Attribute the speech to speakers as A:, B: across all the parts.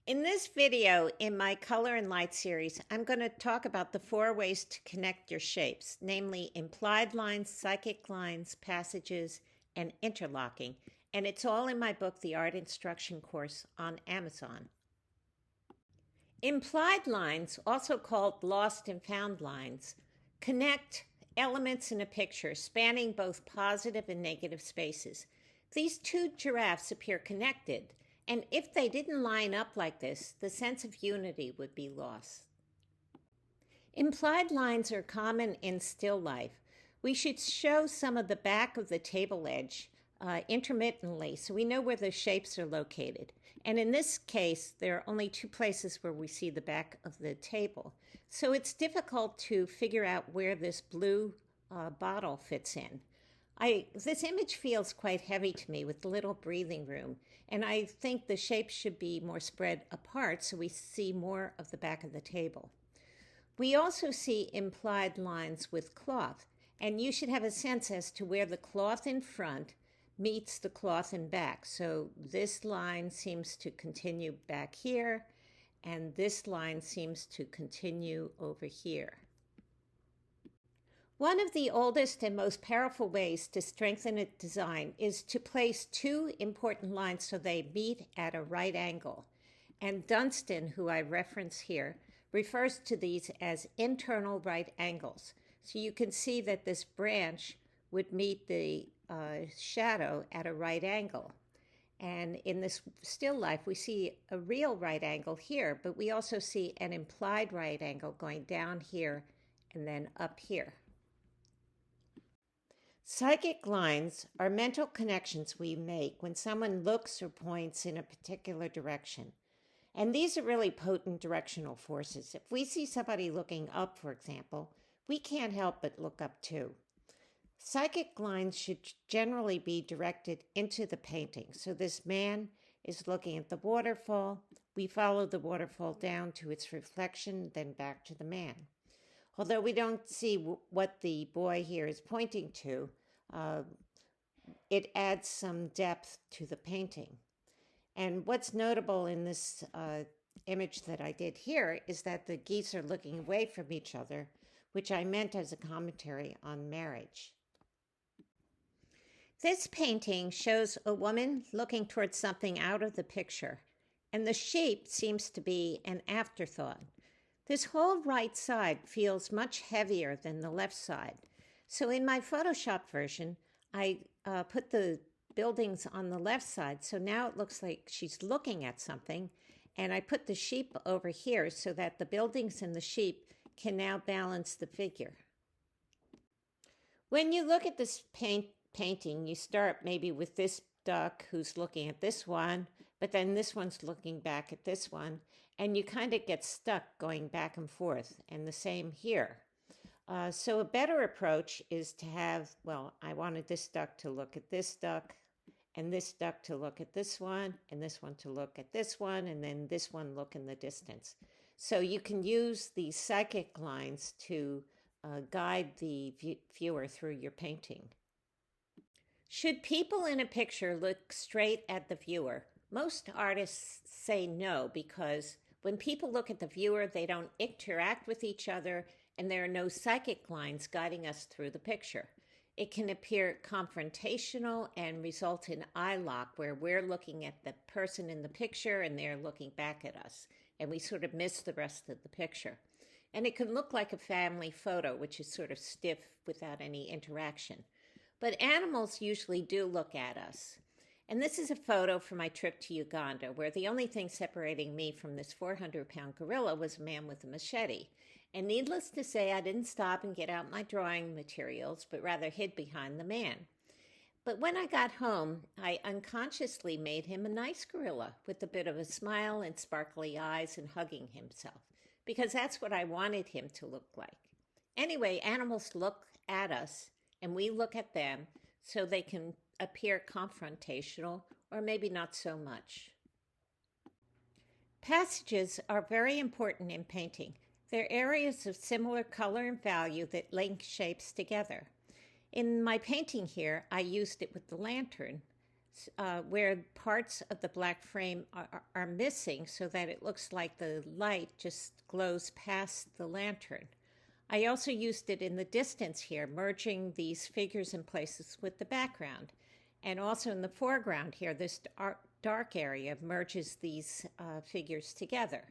A: In this video, in my Color and Light series, I'm going to talk about the 4 ways to connect your shapes, namely implied lines, psychic lines, passages, and interlocking. And it's all in my book, The Art Instruction Course, on Amazon. Implied lines, also called lost and found lines, connect elements in a picture spanning both positive and negative spaces. These 2 giraffes appear connected, and if they didn't line up like this, the sense of unity would be lost. Implied lines are common in still life. We should show some of the back of the table edge intermittently so we know where the shapes are located. And in this case, there are only 2 places where we see the back of the table. So it's difficult to figure out where this blue bottle fits in. This image feels quite heavy to me with little breathing room, and I think the shapes should be more spread apart so we see more of the back of the table. We also see implied lines with cloth, and you should have a sense as to where the cloth in front meets the cloth in back. So this line seems to continue back here, and this line seems to continue over here. One of the oldest and most powerful ways to strengthen a design is to place 2 important lines so they meet at a right angle. And Dunstan, who I reference here, refers to these as internal right angles. So you can see that this branch would meet the shadow at a right angle. And in this still life, we see a real right angle here, but we also see an implied right angle going down here and then up here. Psychic lines are mental connections we make when someone looks or points in a particular direction. And these are really potent directional forces. If we see somebody looking up, for example, we can't help but look up too. Psychic lines should generally be directed into the painting. So this man is looking at the waterfall. We follow the waterfall down to its reflection, then back to the man. Although we don't see what the boy here is pointing to, it adds some depth to the painting. And what's notable in this image that I did here is that the geese are looking away from each other, which I meant as a commentary on marriage. This painting shows a woman looking towards something out of the picture, and the shape seems to be an afterthought. This whole right side feels much heavier than the left side. So in my Photoshop version, I put the buildings on the left side. So now it looks like she's looking at something. And I put the sheep over here so that the buildings and the sheep can now balance the figure. When you look at this painting, you start maybe with this duck who's looking at this one, but then this one's looking back at this one. And you kind of get stuck going back and forth, and the same here. So a better approach is to have, well, I wanted this duck to look at this duck, and this duck to look at this one, and this one to look at this one, and then this one look in the distance. So you can use these psychic lines to guide the viewer through your painting. Should people in a picture look straight at the viewer? Most artists say no, because when people look at the viewer, they don't interact with each other, and there are no psychic lines guiding us through the picture. It can appear confrontational and result in eye lock, where we're looking at the person in the picture and they're looking back at us, and we sort of miss the rest of the picture. And it can look like a family photo, which is sort of stiff without any interaction. But animals usually do look at us. And this is a photo from my trip to Uganda, where the only thing separating me from this 400-pound gorilla was a man with a machete. And needless to say, I didn't stop and get out my drawing materials, but rather hid behind the man. But when I got home, I unconsciously made him a nice gorilla with a bit of a smile and sparkly eyes and hugging himself, because that's what I wanted him to look like. Anyway, animals look at us, and we look at them, so they can appear confrontational or maybe not so much. Passages are very important in painting. They're areas of similar color and value that link shapes together. In my painting here, I used it with the lantern. where parts of the black frame are missing so that it looks like the light just glows past the lantern. I also used it in the distance here, merging these figures in places with the background. And also in the foreground here, this dark area merges these figures together.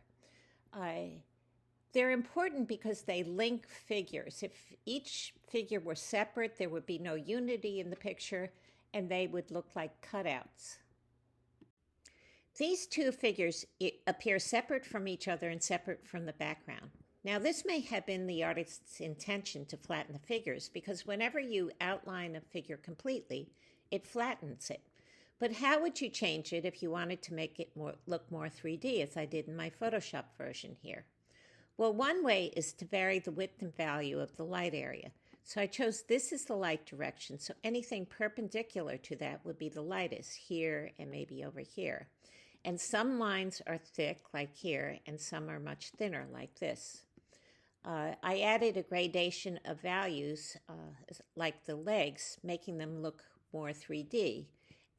A: They're important because they link figures. If each figure were separate, there would be no unity in the picture, and they would look like cutouts. These two figures appear separate from each other and separate from the background. Now, this may have been the artist's intention to flatten the figures, because whenever you outline a figure completely, it flattens it. But how would you change it if you wanted to make it look more 3D, as I did in my Photoshop version here? Well, one way is to vary the width and value of the light area. So I chose this as the light direction, so anything perpendicular to that would be the lightest, here and maybe over here. And some lines are thick, like here, and some are much thinner, like this. I added a gradation of values, like the legs, making them look more 3D.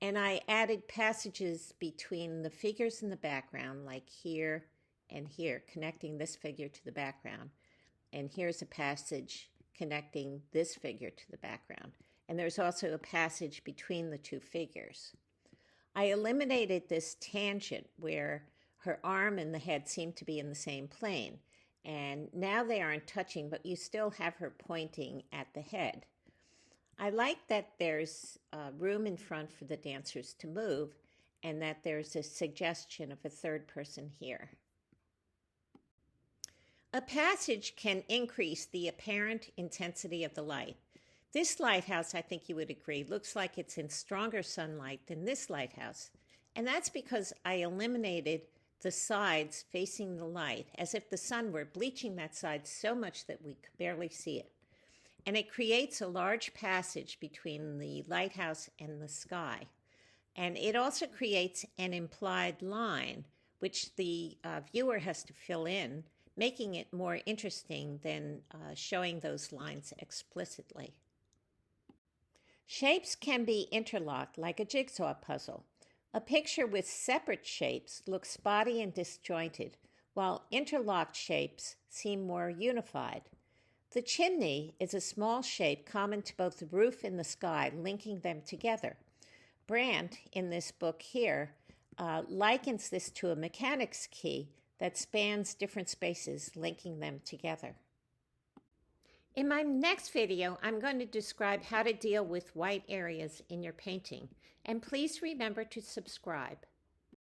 A: And I added passages between the figures in the background, like here and here, connecting this figure to the background. And here's a passage connecting this figure to the background. And there's also a passage between the two figures. I eliminated this tangent where her arm and the head seem to be in the same plane. And now they aren't touching, but you still have her pointing at the head. I like that there's room in front for the dancers to move, and that there's a suggestion of a third person here. A passage can increase the apparent intensity of the light. This lighthouse, I think you would agree, looks like it's in stronger sunlight than this lighthouse. And that's because I eliminated the sides facing the light, as if the sun were bleaching that side so much that we could barely see it. And it creates a large passage between the lighthouse and the sky. And it also creates an implied line, which the viewer has to fill in, making it more interesting than showing those lines explicitly. Shapes can be interlocked like a jigsaw puzzle. A picture with separate shapes looks spotty and disjointed, while interlocked shapes seem more unified. The chimney is a small shape common to both the roof and the sky, linking them together. Brandt, in this book here, likens this to a mechanic's key that spans different spaces, linking them together. In my next video, I'm going to describe how to deal with white areas in your painting. And please remember to subscribe.